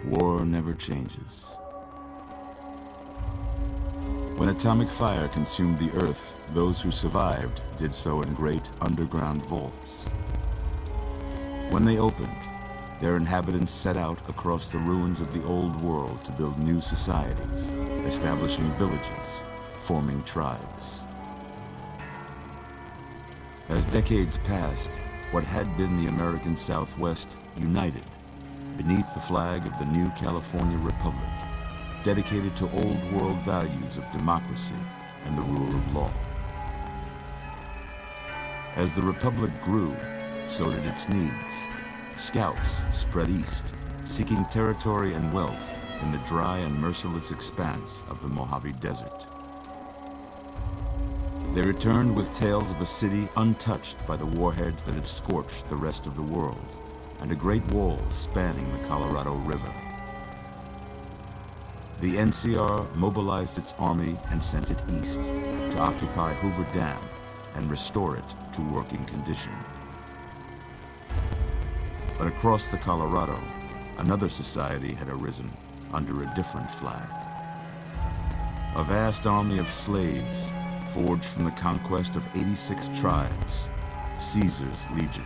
War never changes. When atomic fire consumed the Earth, those who survived did so in great underground vaults. When they opened, their inhabitants set out across the ruins of the old world to build new societies, establishing villages, forming tribes. As decades passed, what had been the American Southwest united beneath the flag of the new California Republic, dedicated to old world values of democracy and the rule of law. As the Republic grew, so did its needs. Scouts spread east, seeking territory and wealth in the dry and merciless expanse of the Mojave Desert. They returned with tales of a city untouched by the warheads that had scorched the rest of the world, and a great wall spanning the Colorado River. The NCR mobilized its army and sent it east to occupy Hoover Dam and restore it to working condition. But across the Colorado, another society had arisen under a different flag. A vast army of slaves forged from the conquest of 86 tribes, Caesar's Legion.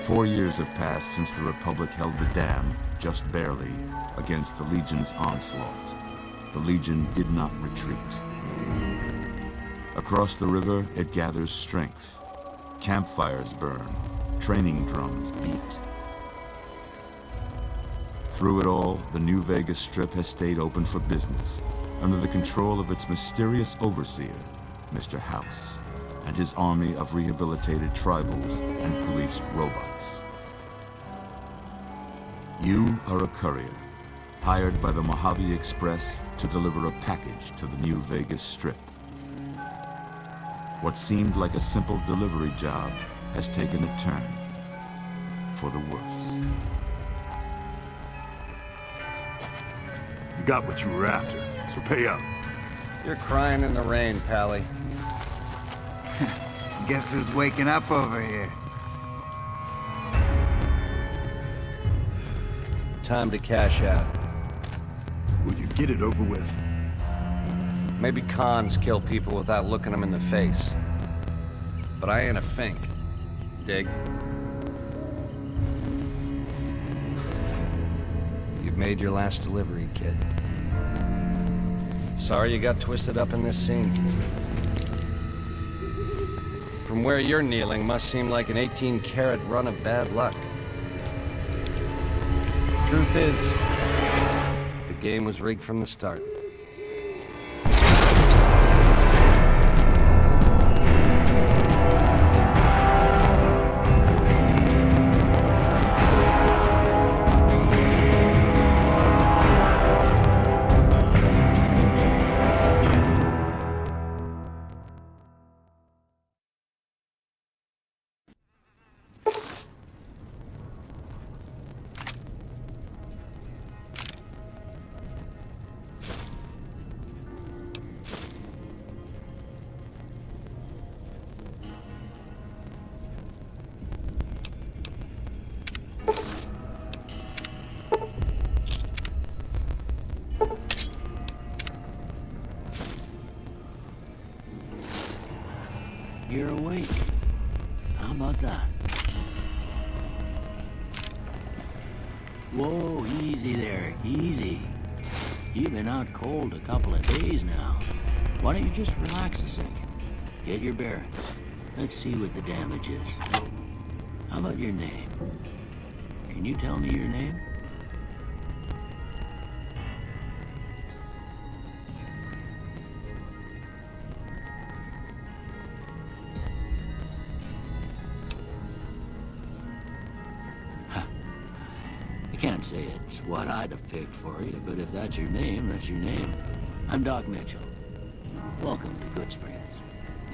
4 years have passed since the Republic held the dam, just barely, against the Legion's onslaught. The Legion did not retreat. Across the river, it gathers strength. Campfires burn, training drums beat. Through it all, the New Vegas Strip has stayed open for business, under the control of its mysterious overseer, Mr. House, and his army of rehabilitated tribals and police robots. You are a courier, hired by the Mojave Express to deliver a package to the New Vegas Strip. What seemed like a simple delivery job has taken a turn for the worse. You got what you were after, so pay up. You're crying in the rain, Pally. Guess who's waking up over here? Time to cash out. Will you get it over with? Maybe cons kill people without looking them in the face. But I ain't a fink. Dig? You've made your last delivery, kid. Sorry you got twisted up in this scene. From where you're kneeling must seem like an 18-carat run of bad luck. Truth is, the game was rigged from the start. You're awake. How about that? Whoa, easy there, easy. You've been out cold a couple of days now. Why don't you just relax a second? Get your bearings. Let's see what the damage is. How about your name? Can you tell me your name? I can't say it's what I'd have picked for you, but if that's your name, that's your name. I'm Doc Mitchell. Welcome to Good Springs.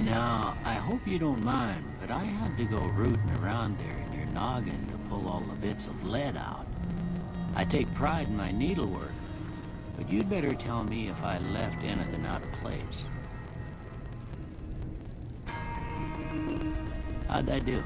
Now, I hope you don't mind, but I had to go rooting around there in your noggin to pull all the bits of lead out. I take pride in my needlework, but you'd better tell me if I left anything out of place. How'd I do?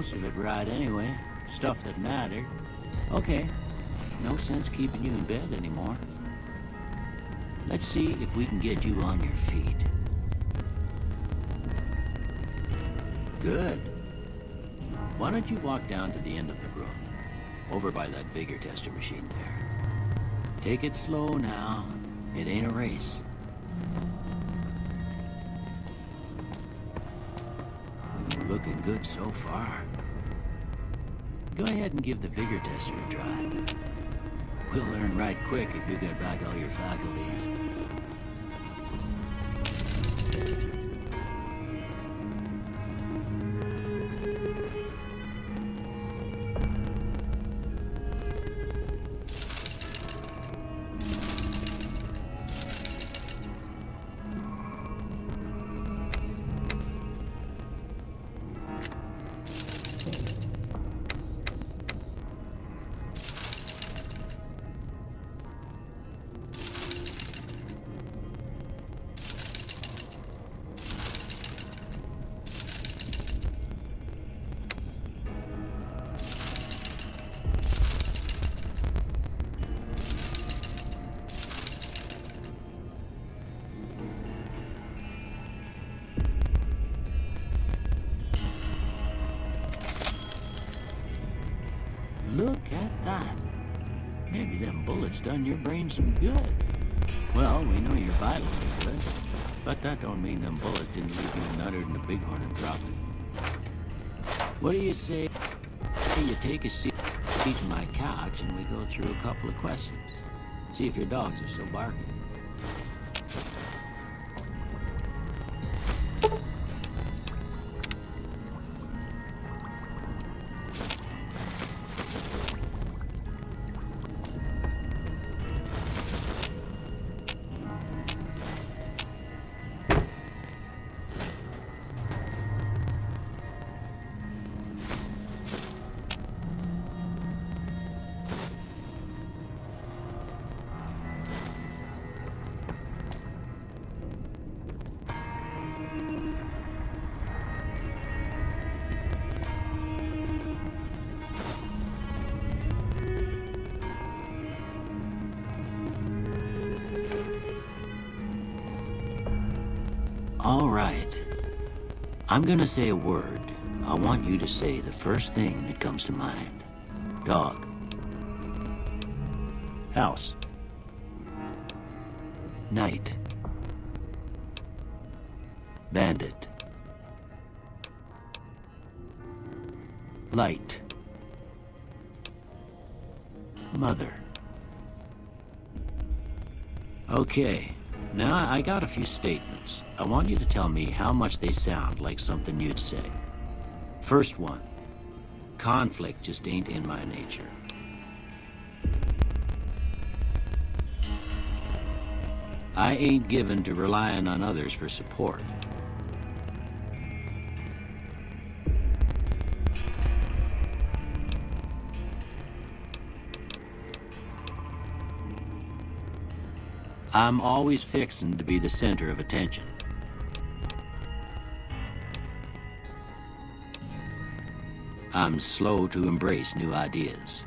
most of it right anyway. Stuff that mattered. Okay, no sense keeping you in bed anymore. Let's see if we can get you on your feet. Good. Why don't you walk down to the end of the room, over by that vigor tester machine there. Take it slow now. It ain't a race. You're looking good so far. Go ahead and give the vigor tester a try. We'll learn right quick if you get back all your faculties. Look at that. Maybe them bullets done your brain some good. Well, we know your vitals are good, but that don't mean them bullets didn't leave you nuttered in a bighorn and drop it. What do you say you take a seat on my couch and we go through a couple of questions? See if your dogs are still barking. All right. I'm gonna say a word. I want you to say the first thing that comes to mind. Dog. House. Night. Bandit. Light. Mother. Okay. Now, I got a few statements. I want you to tell me how much they sound like something you'd say. First one. Conflict just ain't in my nature. I ain't given to relying on others for support. I'm always fixin' to be the center of attention. I'm slow to embrace new ideas.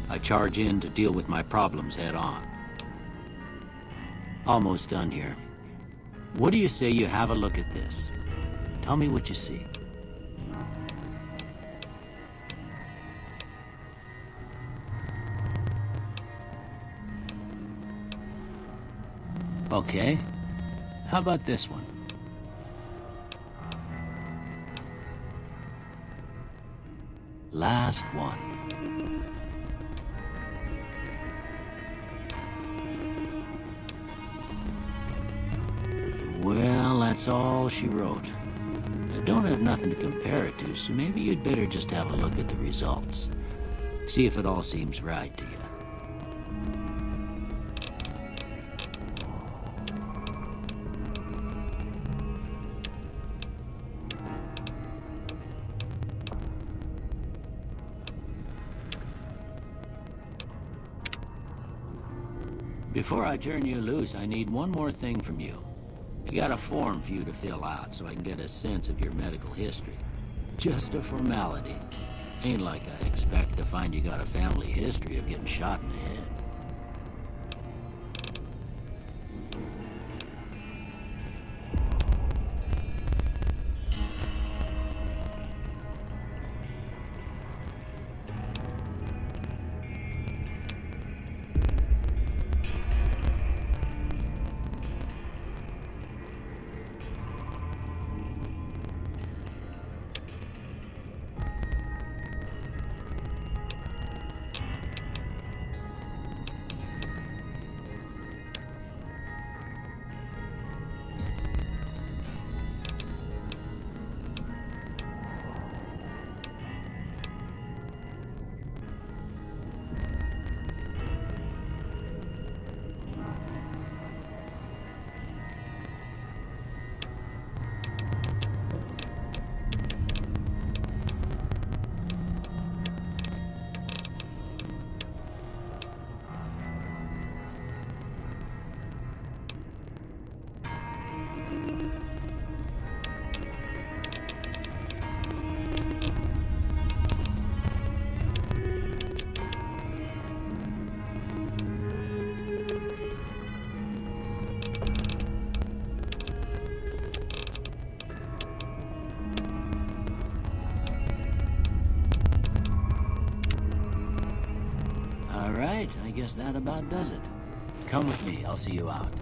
I charge in to deal with my problems head on. Almost done here. What do you say you have a look at this? Tell me what you see. Okay. How about this one? Last one. Well, that's all she wrote. I don't have nothing to compare it to, so maybe you'd better just have a look at the results. See if it all seems right to you. Before I turn you loose, I need one more thing from you. I got a form for you to fill out so I can get a sense of your medical history. Just a formality. Ain't like I expect to find you got a family history of getting shot in the head. All right, I guess that about does it. Come with me, I'll see you out.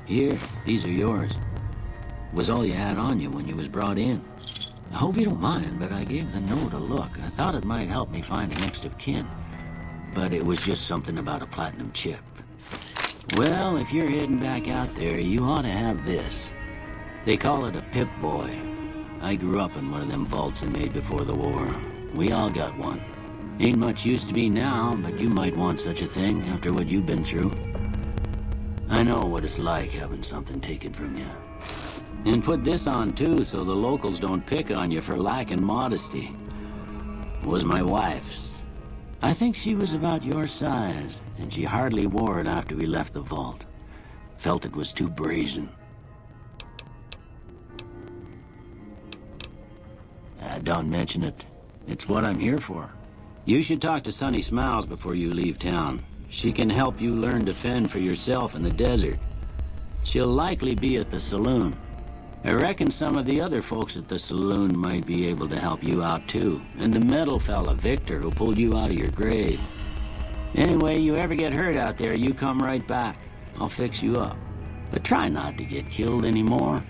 Here, these are yours. Was all you had on you when you was brought in. I hope you don't mind, but I gave the note a look. I thought it might help me find a next of kin. But it was just something about a platinum chip. Well, if you're heading back out there, you ought to have this. They call it a Pip-Boy. I grew up in one of them vaults they made before the war. We all got one. Ain't much use to me now, but you might want such a thing after what you've been through. I know what it's like having something taken from you. And put this on too, so the locals don't pick on you for lacking modesty. Was my wife's. I think she was about your size, and she hardly wore it after we left the vault. Felt it was too brazen. Don't mention it. It's what I'm here for. You should talk to Sunny Smiles before you leave town. She can help you learn to fend for yourself in the desert. She'll likely be at the saloon. I reckon some of the other folks at the saloon might be able to help you out too. And the metal fella, Victor, who pulled you out of your grave. Anyway, you ever get hurt out there, you come right back. I'll fix you up. But try not to get killed anymore.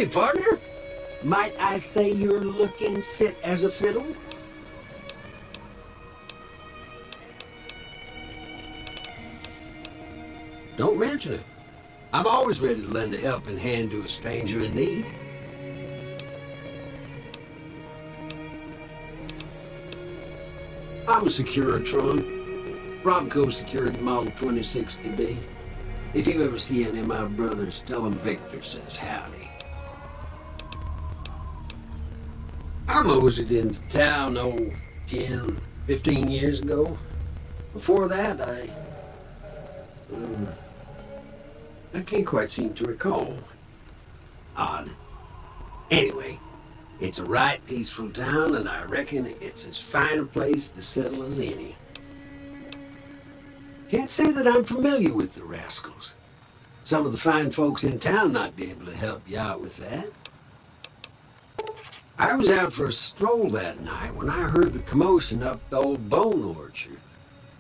Howdy, partner. Might I say you're looking fit as a fiddle? Don't mention it. I'm always ready to lend a helping hand to a stranger in need. I'm a Securitron. Robco Security Model 2060B. If you ever see any of my brothers, tell them Victor says howdy. I moseyed into town, 10, 15 years ago. Before that, I can't quite seem to recall. Odd. Anyway, it's a right peaceful town, and I reckon it's as fine a place to settle as any. Can't say that I'm familiar with the rascals. Some of the fine folks in town might be able to help you out with that. I was out for a stroll that night when I heard the commotion up the old bone orchard.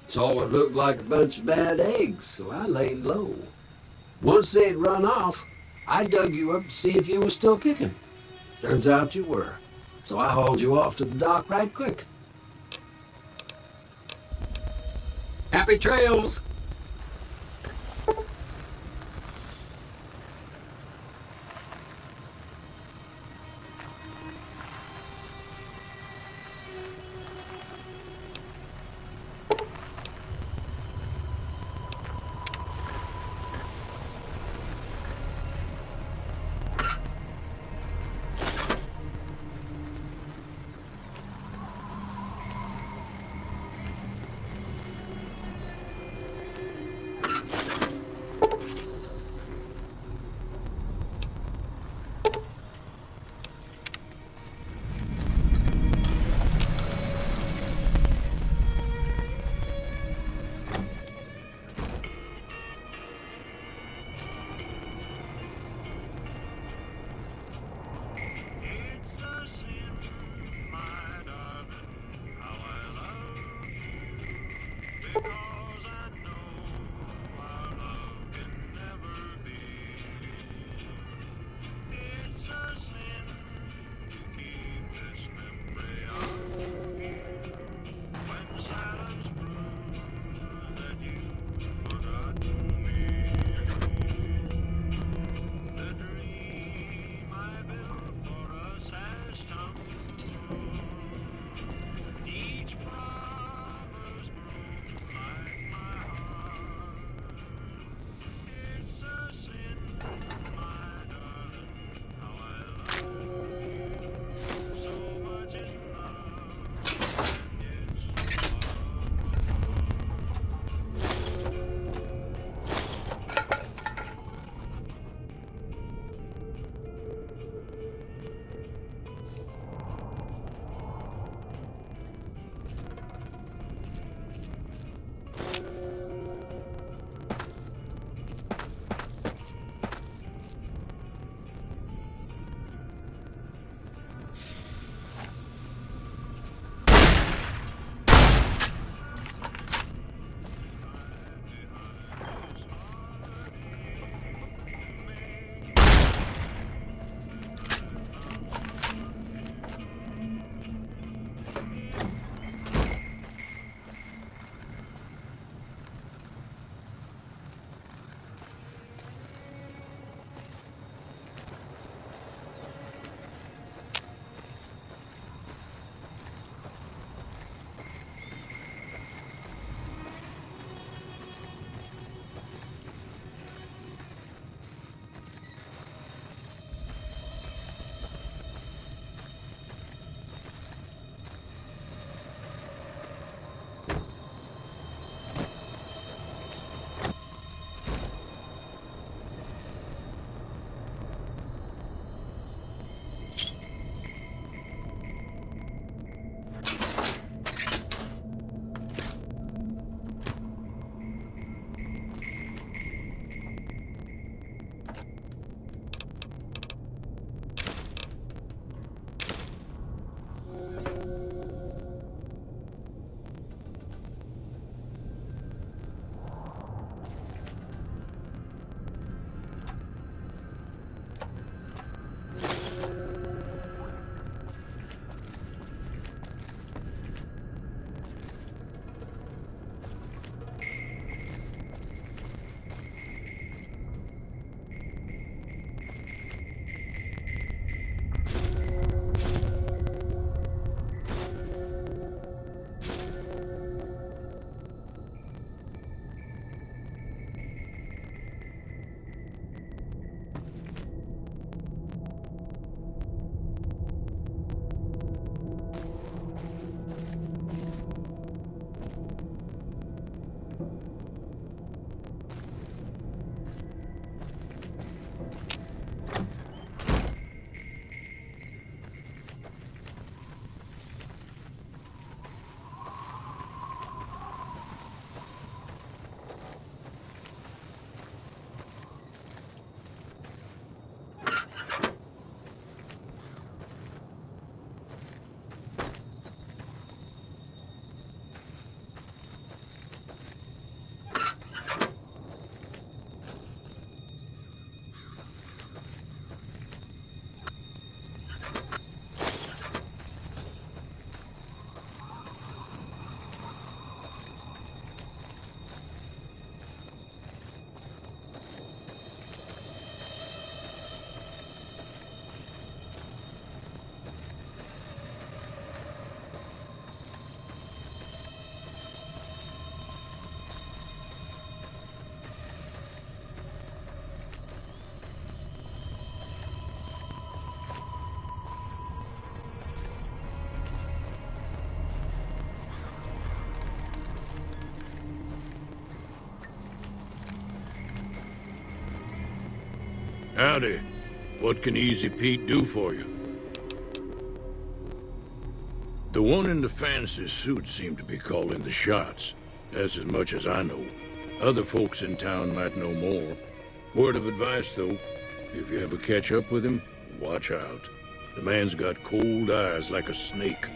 Saw what looked like a bunch of bad eggs, so I laid low. Once they'd run off, I dug you up to see if you were still kicking. Turns out you were, so I hauled you off to the dock right quick. Happy trails! Howdy. What can Easy Pete do for you? The one in the fancy suit seemed to be calling the shots. That's as much as I know. Other folks in town might know more. Word of advice, though, if you ever catch up with him, watch out. The man's got cold eyes like a snake.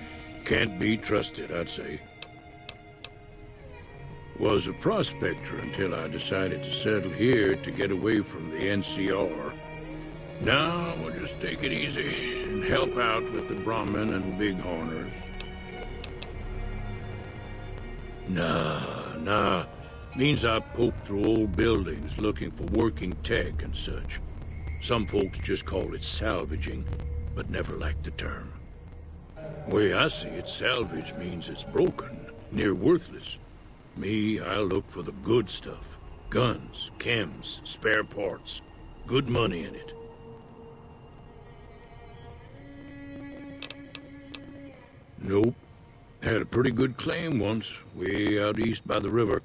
Can't be trusted, I'd say. Was a prospector until I decided to settle here to get away from the NCR. Now we'll just take it easy and help out with the Brahmin and Bighorners. Nah. Means I poke through old buildings looking for working tech and such. Some folks just call it salvaging, but never liked the term. Way I see it, salvage means it's broken, near worthless. Me, I look for the good stuff. Guns, chems, spare parts. Good money in it. Nope. Had a pretty good claim once, way out east by the river,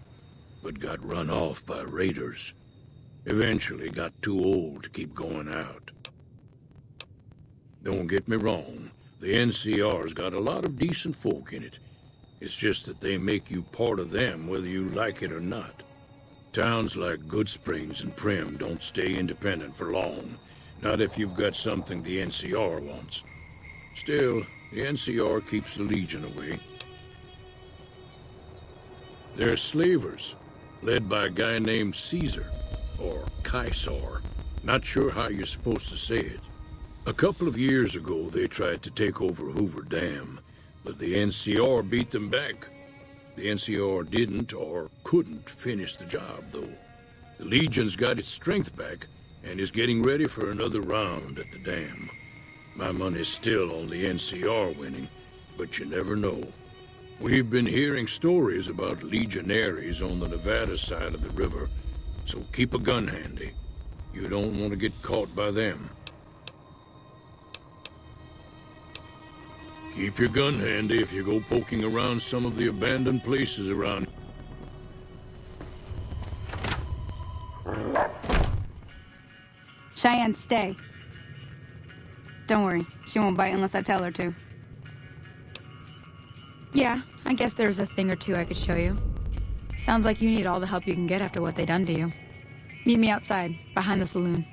but got run off by raiders. Eventually got too old to keep going out. Don't get me wrong, the NCR's got a lot of decent folk in it. It's just that they make you part of them whether you like it or not. Towns like Good Springs and Prim don't stay independent for long, not if you've got something the NCR wants. Still, the NCR keeps the Legion away. They're slavers, led by a guy named Caesar, or Caesar. Not sure how you're supposed to say it. A couple of years ago, they tried to take over Hoover Dam, but the NCR beat them back. The NCR didn't or couldn't finish the job, though. The Legion's got its strength back and is getting ready for another round at the dam. My money's still on the NCR winning, but you never know. We've been hearing stories about legionaries on the Nevada side of the river, so keep a gun handy. You don't want to get caught by them. Keep your gun handy if you go poking around some of the abandoned places around. Cheyenne, stay. Don't worry, she won't bite unless I tell her to. Yeah, I guess there's a thing or two I could show you. Sounds like you need all the help you can get after what they done to you. Meet me outside, behind the saloon.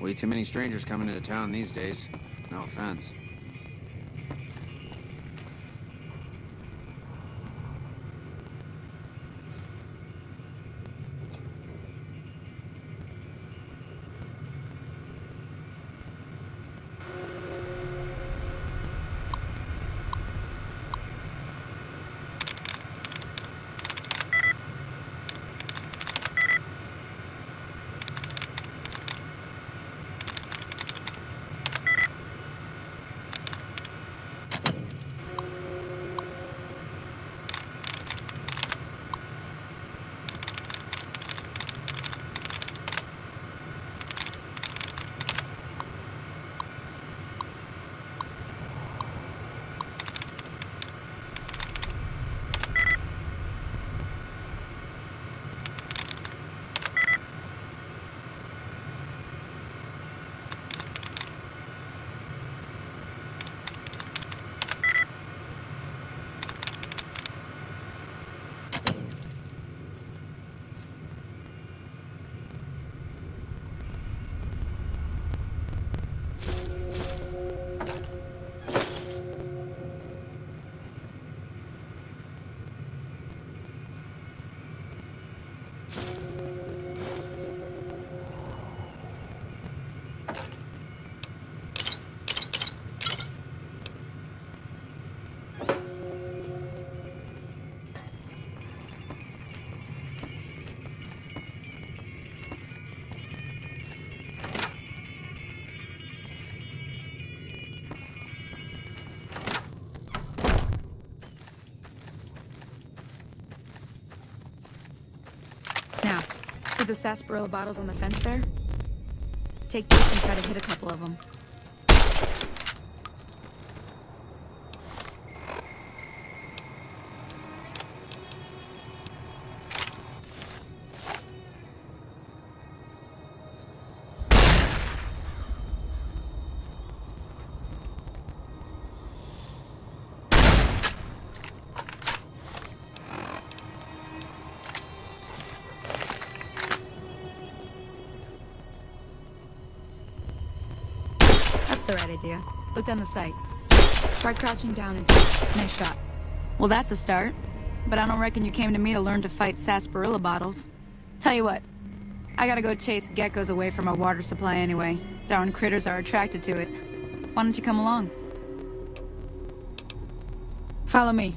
Way too many strangers coming into town these days. No offense. Now, see the sarsaparilla bottles on the fence there? Take this and try to hit a couple of them. That's the right idea. Look down the sight. Try crouching down and see. Nice shot. Well, that's a start. But I don't reckon you came to me to learn to fight sarsaparilla bottles. Tell you what, I gotta go chase geckos away from our water supply anyway. Darn critters are attracted to it. Why don't you come along? Follow me.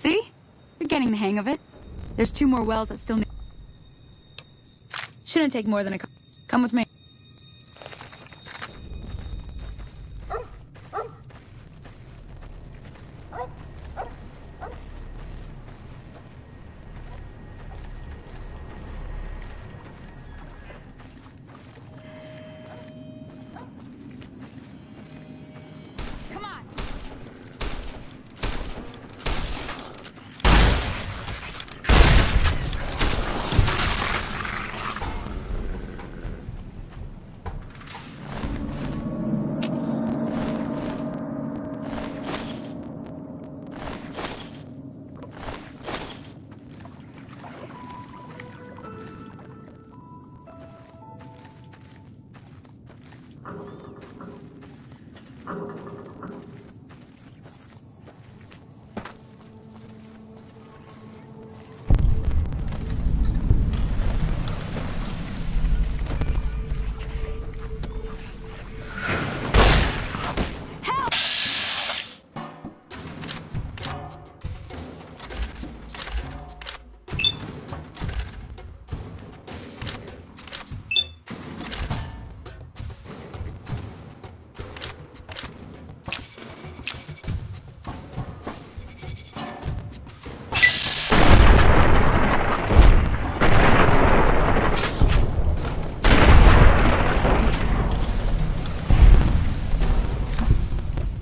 See? You're getting the hang of it. There's 2 more wells that still need... Shouldn't take more than a... Come with me. Come on.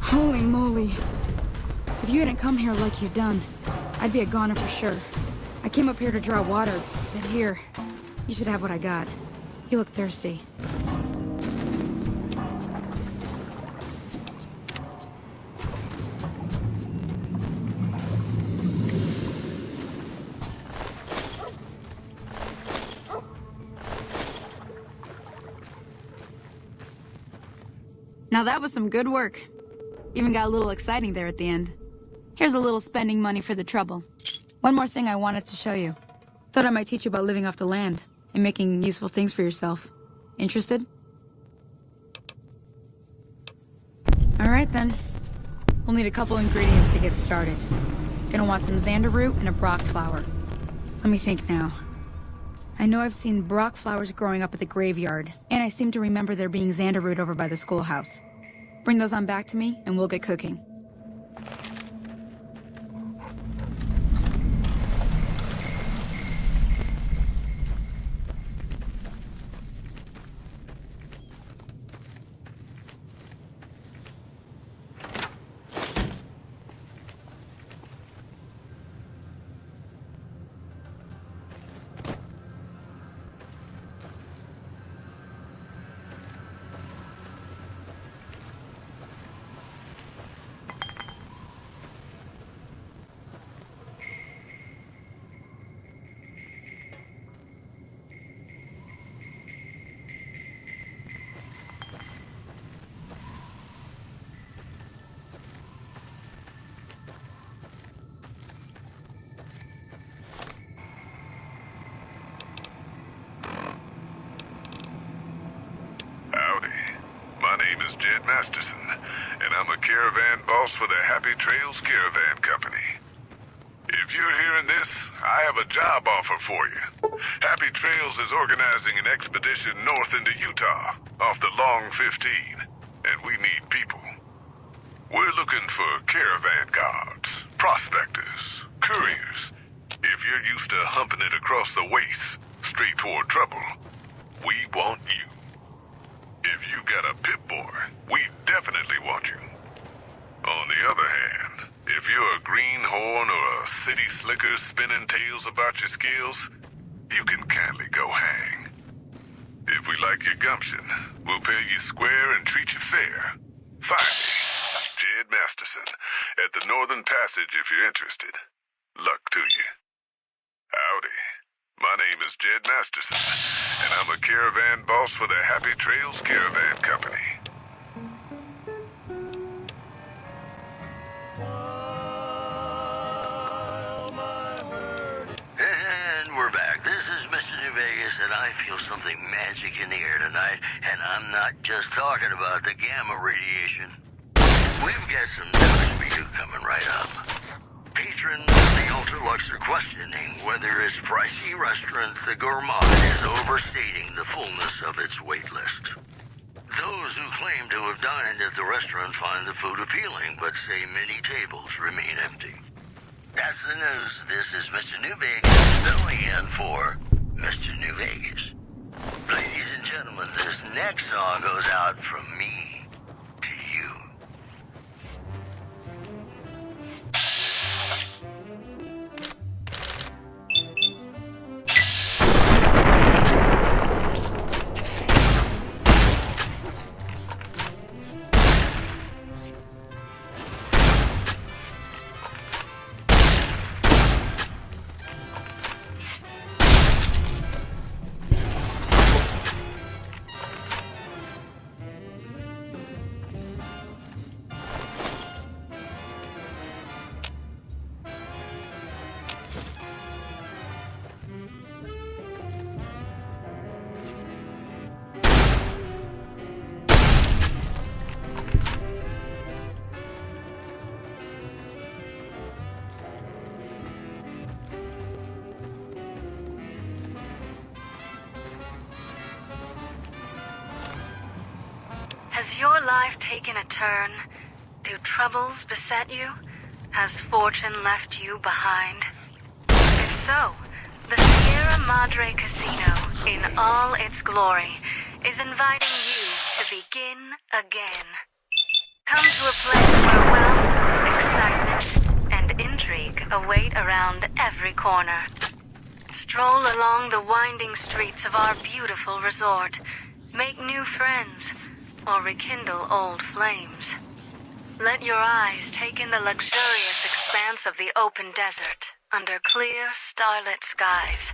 Holy moly. If you hadn't come here like you've done, I'd be a goner for sure. I came up here to draw water, but here, you should have what I got. You look thirsty. Now that was some good work. Even got a little exciting there at the end. Here's a little spending money for the trouble. One more thing I wanted to show you. Thought I might teach you about living off the land and making useful things for yourself. Interested? Alright then. We'll need a couple ingredients to get started. Gonna want some xander root and a brock flower. Let me think now. I know I've seen brock flowers growing up at the graveyard, and I seem to remember there being xander root over by the schoolhouse. Bring those on back to me, and we'll get cooking. Jed Masterson, and I'm a caravan boss for the Happy Trails Caravan Company. If you're hearing this, I have a job offer for you. Happy Trails is organizing an expedition north into Utah, off the Long 15, and we need people. We're looking for caravan guards, prospectors, couriers. If you're used to humping it across the waste, straight toward trouble, we want you. If you got a pip-boy, we definitely want you. On the other hand, if you're a greenhorn or a city slicker spinning tales about your skills, you can kindly go hang. If we like your gumption, we'll pay you square and treat you fair. Find me, Jed Masterson, at the Northern Passage if you're interested. Luck to you. Howdy. My name is Jed Masterson, and I'm a caravan boss for the Happy Trails Caravan Company. And we're back. This is Mr. New Vegas, and I feel something magic in the air tonight, and I'm not just talking about the gamma radiation. We've got some news for you coming right up. Hey, patrons of the Ultra-Lux are questioning whether its pricey restaurant, the Gourmand, is overstating the fullness of its wait list. Those who claim to have dined at the restaurant find the food appealing, but say many tables remain empty. That's the news. This is Mr. New Vegas filling in for Mr. New Vegas. Ladies and gentlemen, this next song goes out from me to you. Has your life taken a turn? Do troubles beset you? Has fortune left you behind? If so, the Sierra Madre Casino, in all its glory, is inviting you to begin again. Come to a place where wealth, excitement, and intrigue await around every corner. Stroll along the winding streets of our beautiful resort, make new friends, or rekindle old flames. Let your eyes take in the luxurious expanse of the open desert under clear, starlit skies.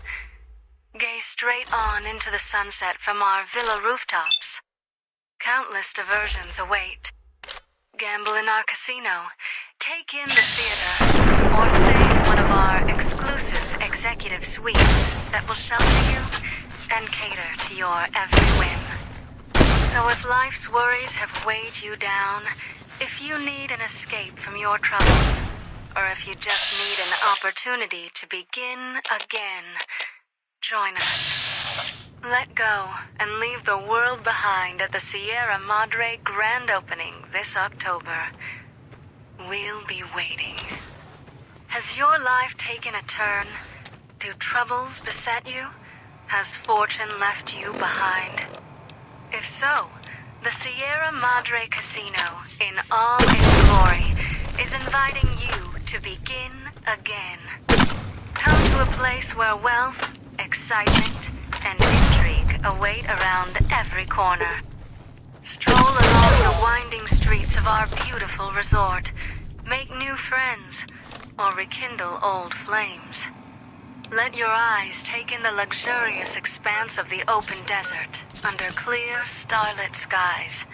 Gaze straight on into the sunset from our villa rooftops. Countless diversions await. Gamble in our casino, take in the theater, or stay in one of our exclusive executive suites that will shelter you and cater to your every whim. So if life's worries have weighed you down, if you need an escape from your troubles, or if you just need an opportunity to begin again, join us. Let go and leave the world behind at the Sierra Madre grand opening this October. We'll be waiting. Has your life taken a turn? Do troubles beset you? Has fortune left you behind? If so, the Sierra Madre Casino, in all its glory, is inviting you to begin again. Come to a place where wealth, excitement, and intrigue await around every corner. Stroll along the winding streets of our beautiful resort, make new friends, or rekindle old flames. Let your eyes take in the luxurious expanse of the open desert under clear, starlit skies.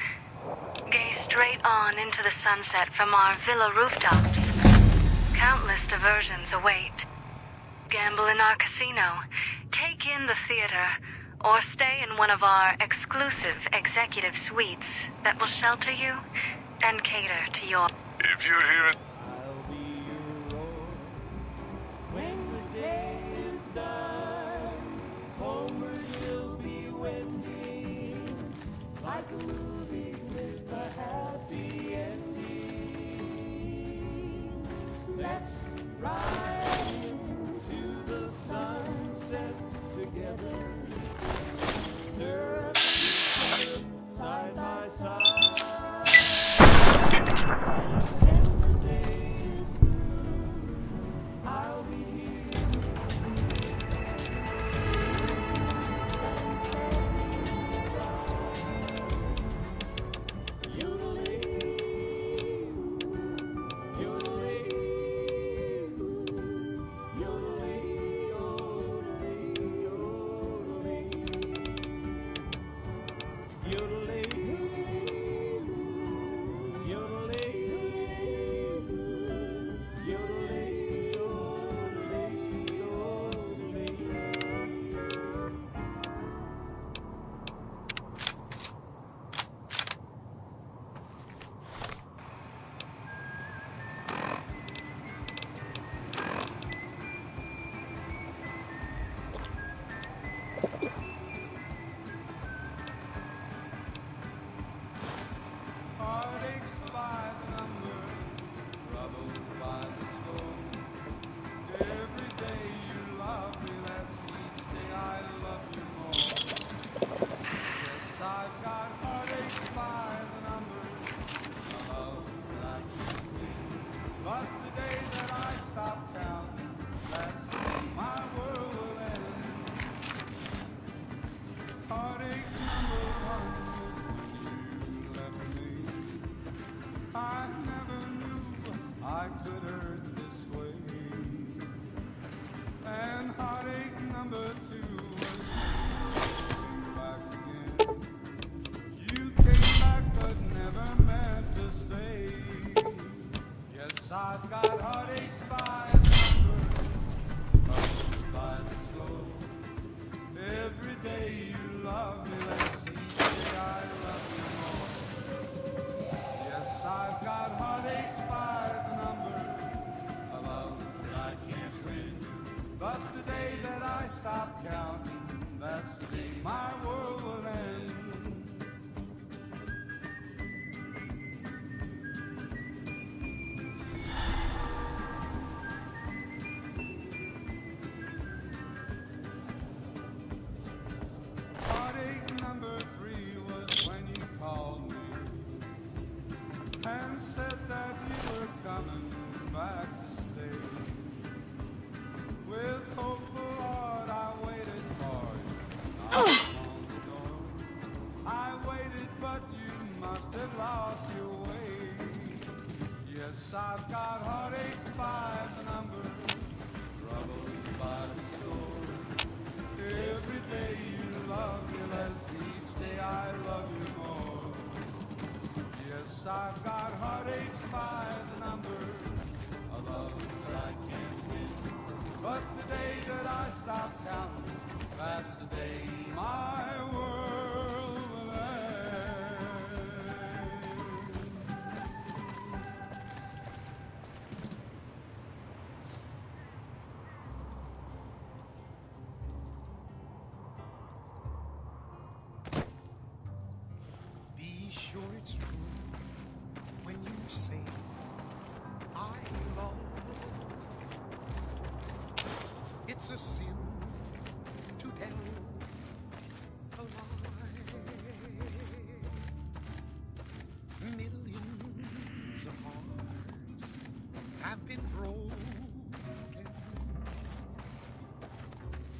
Gaze straight on into the sunset from our villa rooftops. Countless diversions await. Gamble in our casino, take in the theater, or stay in one of our exclusive executive suites that will shelter you and cater to your... If you're hearing... Sure it's true when you say I love. It's a sin to tell a lie. Millions of hearts have been broken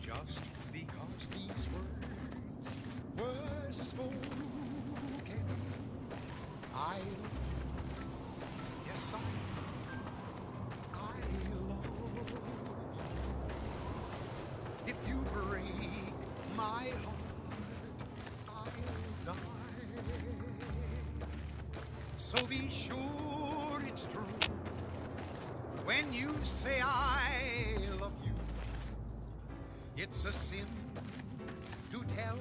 just because these words were spoken. Yes, I love. If you break my heart, I'll die. So be sure it's true when you say I love you. It's a sin to tell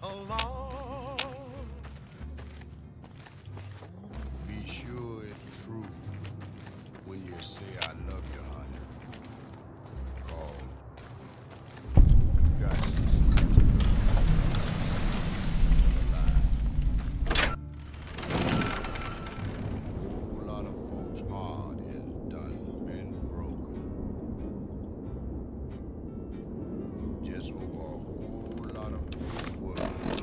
a lie. Sure it's true when you say I love you, honey. Call. Got some whole lot of folks' heart has done been broken. Just over a whole lot of words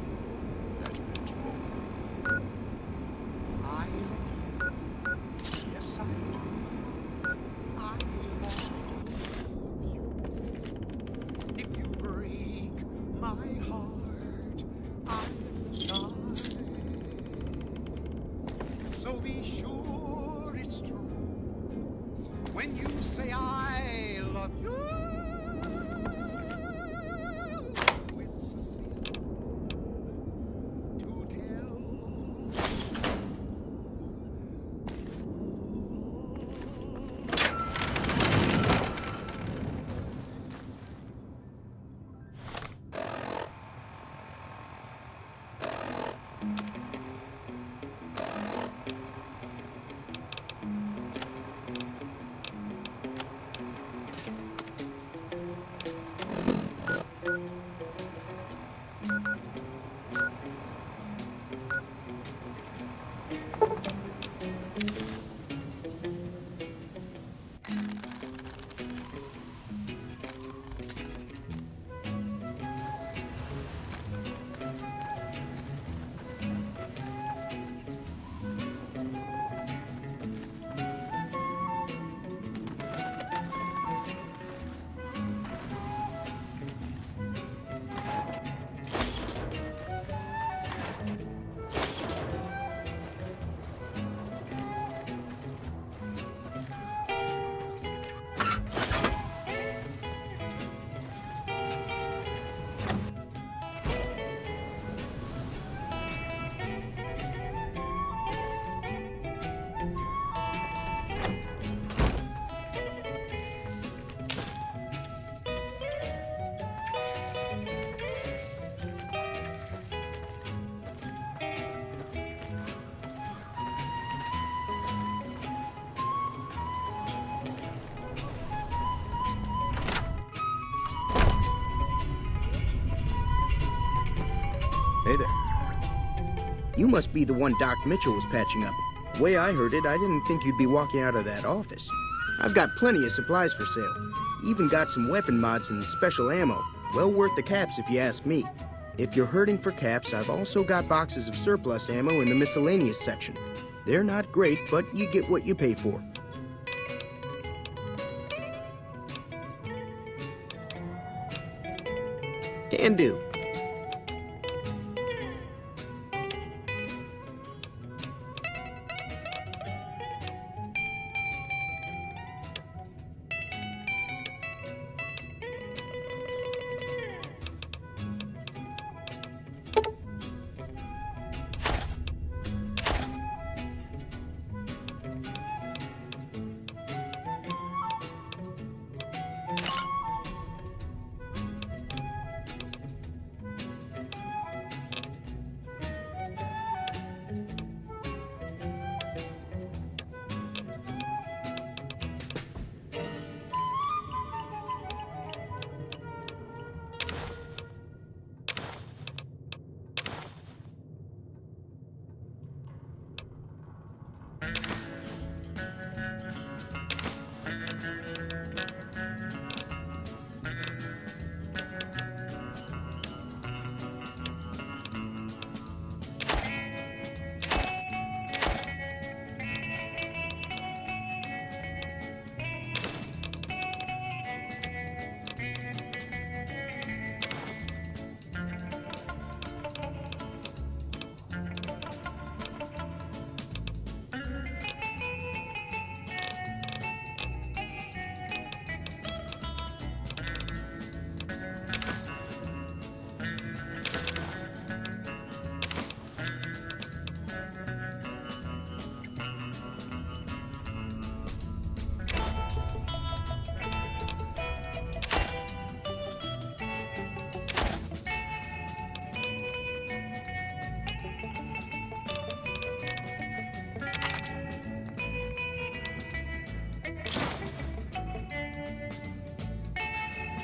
that's been spoken. I Yes, I do. I love you. If you break my heart, I'll die. So be sure it's true when you say I love you. It's a sin to tell. You must be the one Doc Mitchell was patching up. The way I heard it, I didn't think you'd be walking out of that office. I've got plenty of supplies for sale. Even got some weapon mods and special ammo. Well worth the caps if you ask me. If you're hurting for caps, I've also got boxes of surplus ammo in the miscellaneous section. They're not great, but you get what you pay for. Can do.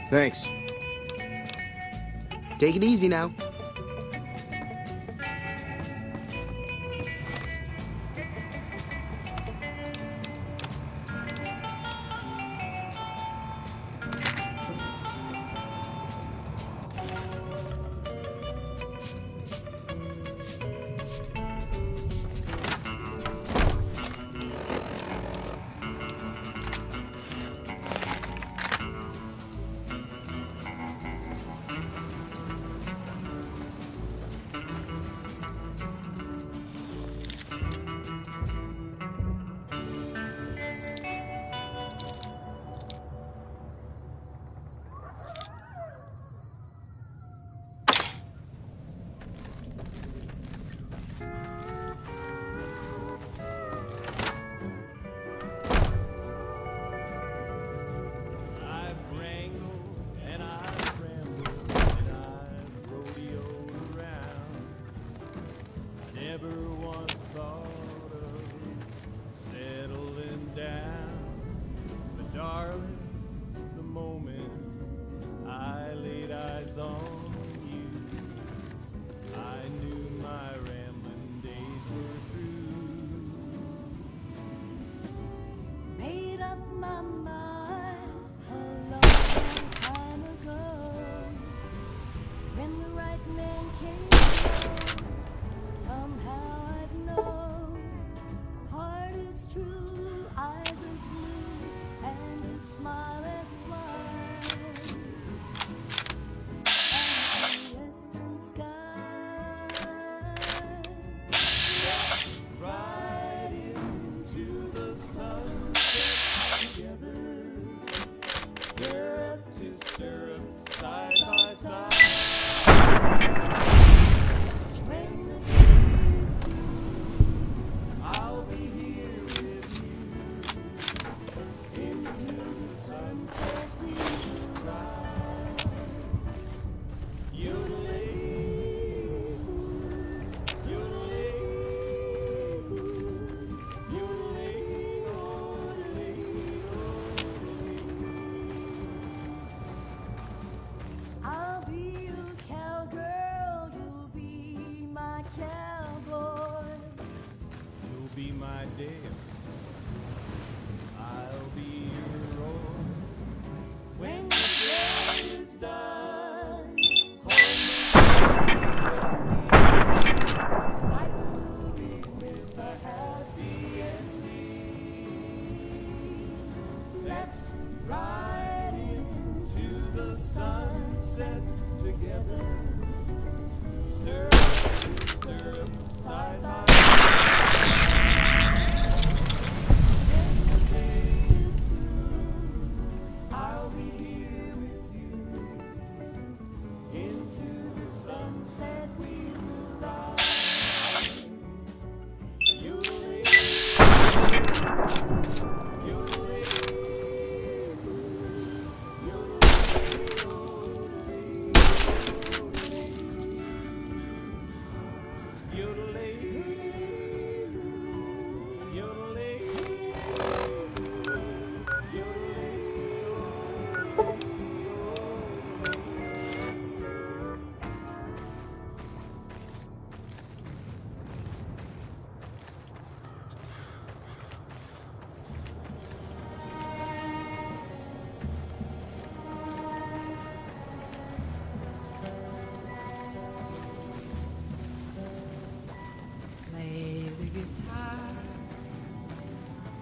Thanks. Take it easy now.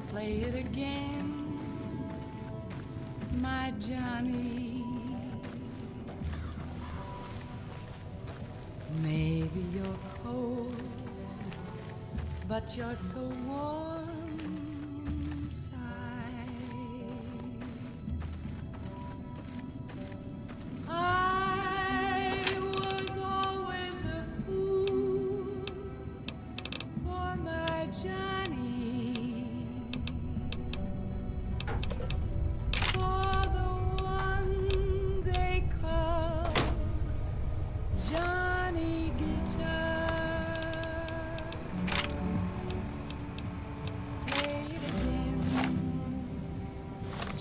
Play it again, my Johnny. Maybe you're cold, but you're so warm inside. I was always a fool for my Johnny.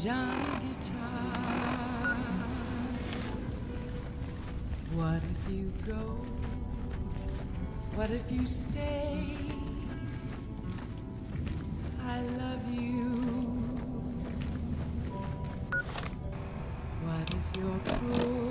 Johnny Guitar. What if you go? What if you stay? I love you. What if you're cruel?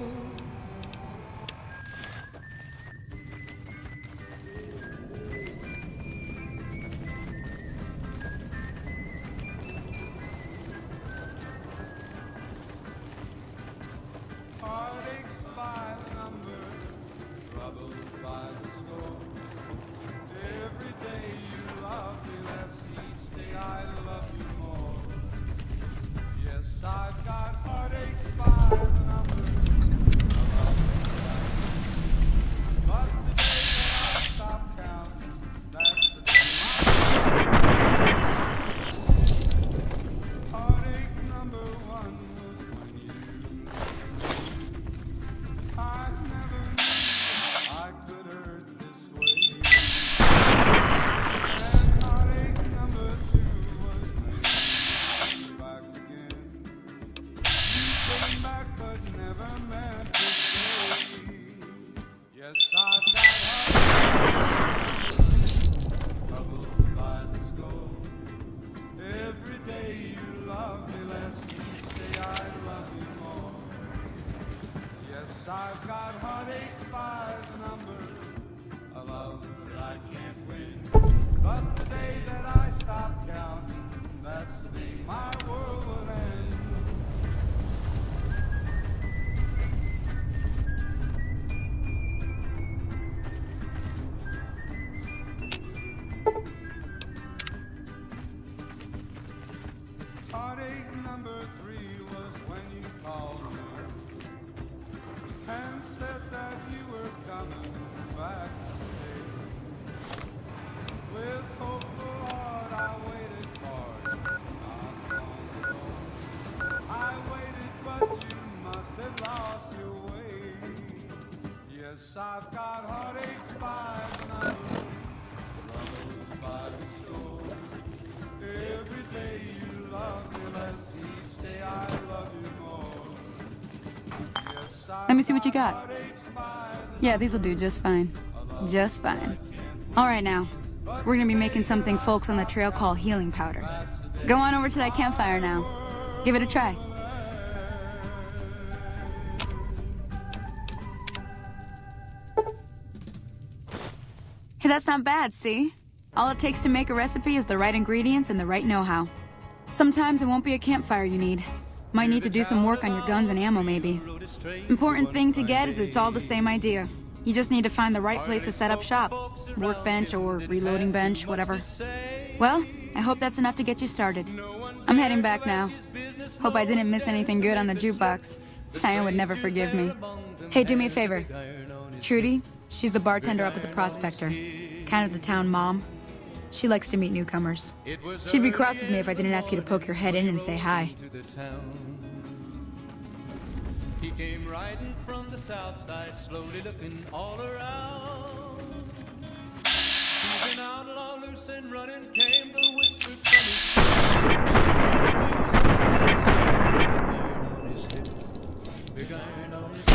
I've got heartaches by the number, a love that I can't win. But the day that I stop counting, that's the day my world will end. Heartache number 3 was when you called me and said that you were coming back to stay. With hopeful heart I waited for you, not long ago. I waited, but you must have lost your way. Yes, I've got heartaches by the number, troubles by the score. Every day you love me less, each day I love you more. Let me see what you got. Yeah, these'll do just fine. Just fine. All right, now. We're gonna be making something folks on the trail call healing powder. Go on over to that campfire now. Give it a try. Hey, that's not bad, see? All it takes to make a recipe is the right ingredients and the right know-how. Sometimes it won't be a campfire you need. Might need to do some work on your guns and ammo, maybe. Important thing to get is it's all the same idea. You just need to find the right place to set up shop. Workbench or reloading bench, whatever. Well, I hope that's enough to get you started. I'm heading back now. Hope I didn't miss anything good on the jukebox. Cheyenne would never forgive me. Hey, do me a favor. Trudy, she's the bartender up at the Prospector. Kind of the town mom. She likes to meet newcomers. She'd be cross with me if I didn't ask you to poke your head in and say hi. He came riding from the south side, slowly looking all around. He's an outlaw, loose and running, came the whisper from his big iron on his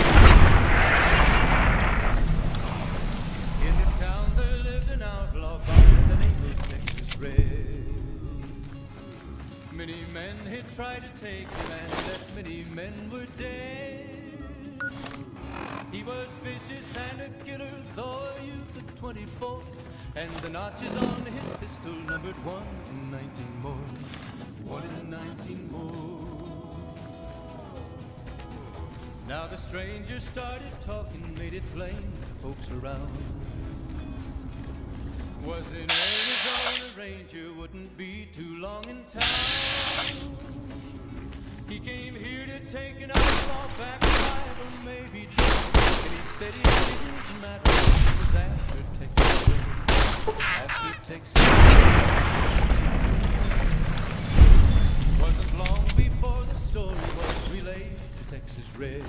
In this town there lived an outlaw by the name of Texas Red. Many men had tried to take him, and that many men were dead. He was vicious and a killer, though a youth of 24, and the notches on his pistol numbered 1 in 19 more. 1 in 19 more. Now the stranger started talking, made it plain to folks around. Was in Arizona, Ranger wouldn't be too long in town. He came here to take an outlaw back alive, or maybe dead. And he said it didn't matter, it was after Texas Red. After Texas Red. Wasn't long before the story was relayed to Texas Red.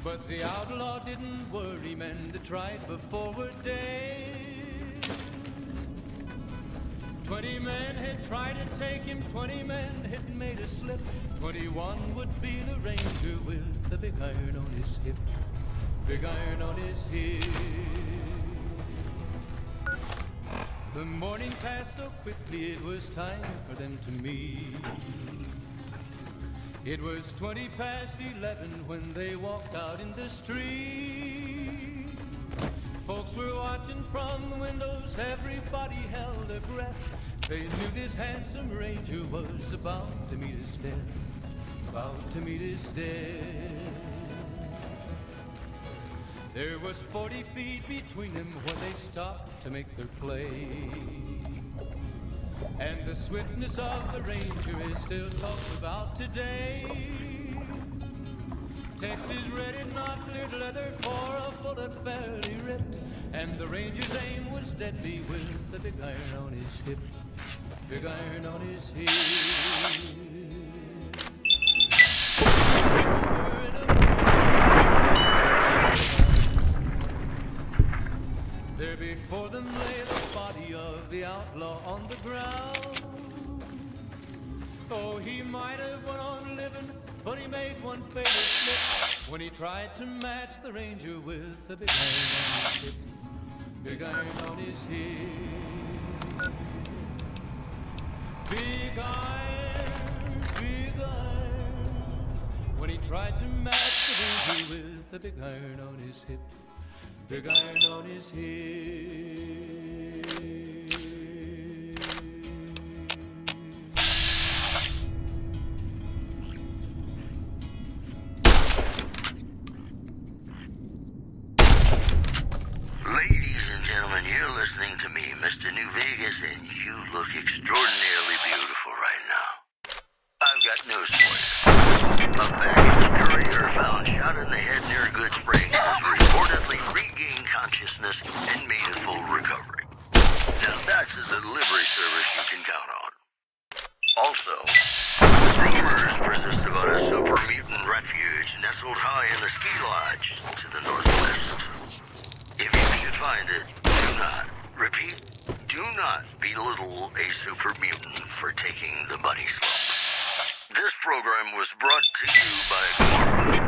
But the outlaw didn't worry, men that tried before were dead. 20 men had tried to take him, 20 men had made a slip. 21 would be the ranger with the big iron on his hip. Big iron on his hip. The morning passed so quickly, it was time for them to meet. It was 20 past 11 when they walked out in the street. Folks were watching from the windows, everybody held their breath. They knew this handsome ranger was about to meet his death. About to meet his death. There was 40 feet between them when they stopped to make their play. And the swiftness of the ranger is still talked about today. Texas Red had not cleared leather for a bullet fairly ripped, and the ranger's aim was deadly with the big iron on his hip. Big iron on his hip. There before them lay the body of the outlaw on the ground. Oh, he might have went on living, but he made one fatal slip when he tried to match the ranger with the big iron on his hip. Big iron on his hip. Big iron, big iron. When he tried to match the ranger with the big iron on his hip. Big iron on his hip. Ladies and gentlemen, you're listening to me, Mr. New Vegas, and you look extraordinarily beautiful right now. I've got news for you. A baggage courier found shot in the head near Good Springs has reportedly regained consciousness and made a full recovery. Now that's a delivery service you can count on. Also, rumors persist about a super mutant refuge nestled high in a ski lodge to the northwest. If you should find it, do not, repeat, do not belittle a super mutant for taking the bunny slope. This program was brought to you by Gamora.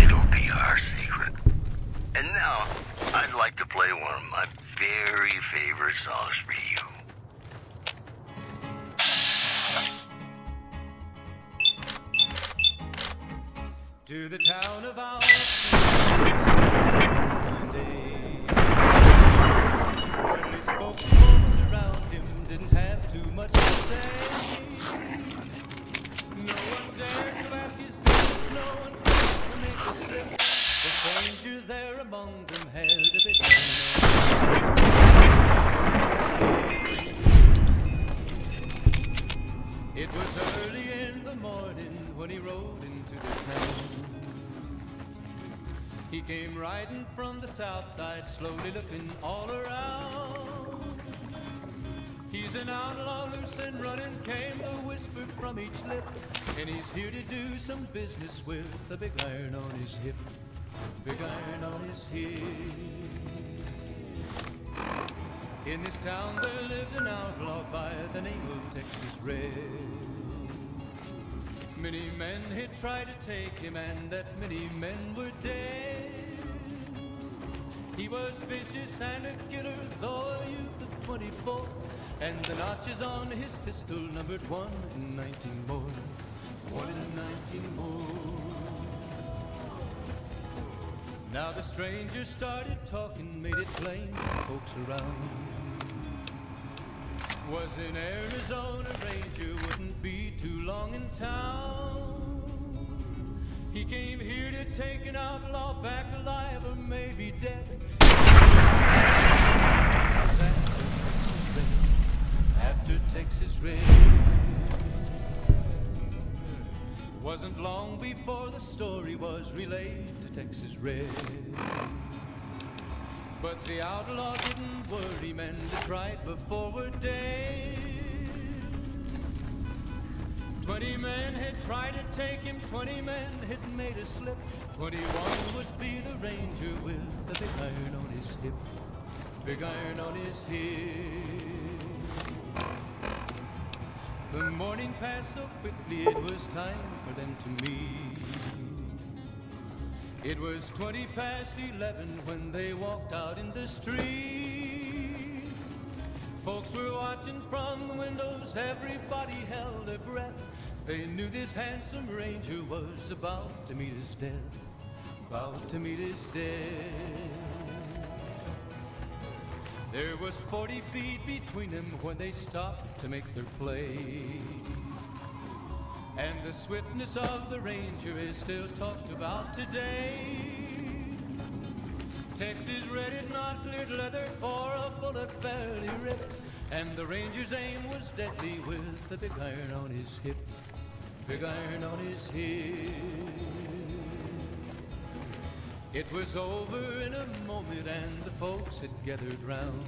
It'll be our secret. And now, I'd like to play one of my very favorite songs for you. To the town of our early spoke folks around him didn't have too much to say. No one dared to ask his business, no one dared to make a slip. The stranger there among them had a big It was early in the morning when he rode into the town. He came riding from the south side, slowly looking all around. He's an outlaw, loose and running, came the whisper from each lip. And he's here to do some business with a big iron on his hip. Big iron on his hip. In this town there lived an outlaw by the name of Texas Red. Many men had tried to take him, and that many men were dead. He was vicious and a killer, though a youth of 24, and the notches on his pistol numbered 1 in 19 more. 1 in 19 more. Now the stranger started talking, made it plain to the folks around. Was in Arizona, ranger wouldn't be too long in town. He came here to take an outlaw back alive or maybe dead. After Texas Red. Wasn't long before the story was relayed to Texas Red. But the outlaw didn't worry, men that tried before were dead. 20 men had tried to take him, 20 men had made a slip. 21 would be the ranger with the big iron on his hip. Big iron on his hip. The morning passed so quickly, it was time for them to meet. It was 20 past 11 when they walked out in the street. Folks were watching from the windows, everybody held their breath. They knew this handsome ranger was about to meet his death. About to meet his death. There was 40 feet between them when they stopped to make their play. And the swiftness of the ranger is still talked about today. Texas Red had not cleared leather for a bullet fairly ripped, and the ranger's aim was deadly with the big iron on his hip. Big iron on his hip. It was over in a moment and the folks had gathered round.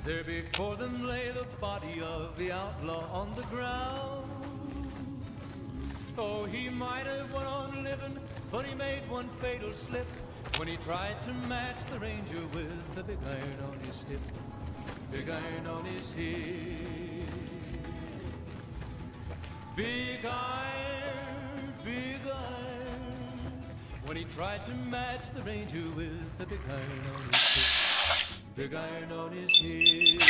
There before them lay the body of the outlaw on the ground. Oh, he might have went on living, but he made one fatal slip when he tried to match the ranger with the big iron on his hip. Big iron on his hip. Big iron, big iron. When he tried to match the ranger with the big iron on his hip. Big iron on his hip.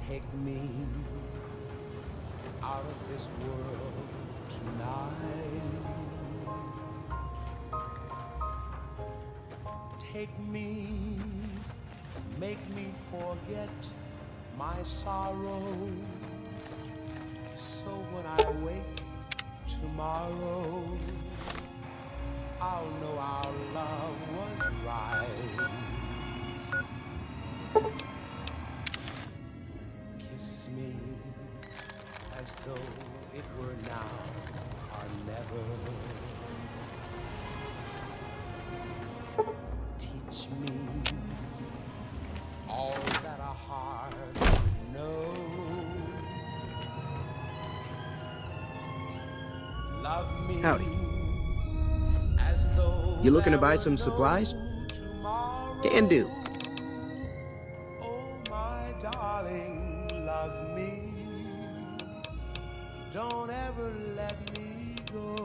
Take me out of this world tonight. Take me, make me forget my sorrow. So when I wake tomorrow, I'll know our love was right. Kiss me as though it were now or never. Teach me all that a heart should know. Love Howdy. You looking to buy some supplies? Can do. Oh, my darling, love me. Don't ever let me go.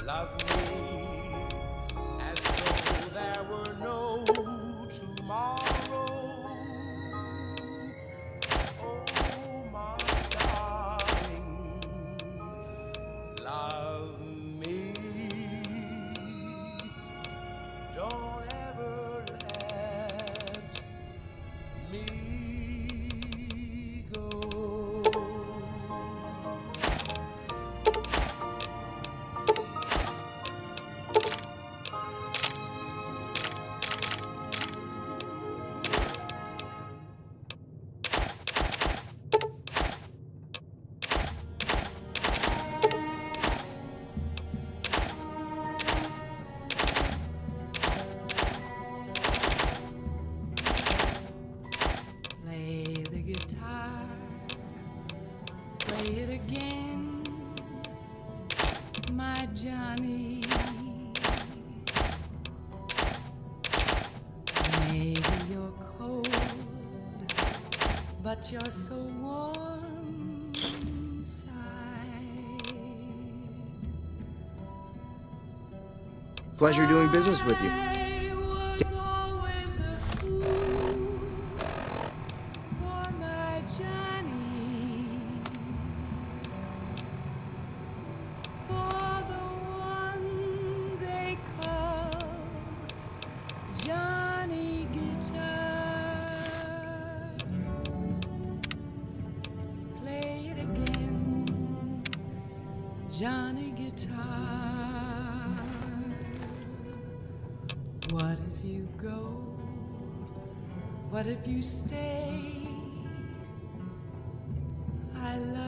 Love me as though there were no tomorrow. Oh, my darling, love me. Don't ever let me go. Play the guitar, play it again, my Johnny. Maybe you're cold, but you're so warm inside. Pleasure doing business with you. I was always a fool for my Johnny, for the one they call Johnny Guitar. Play it again, Johnny Guitar. What if you go? What if you stay? I love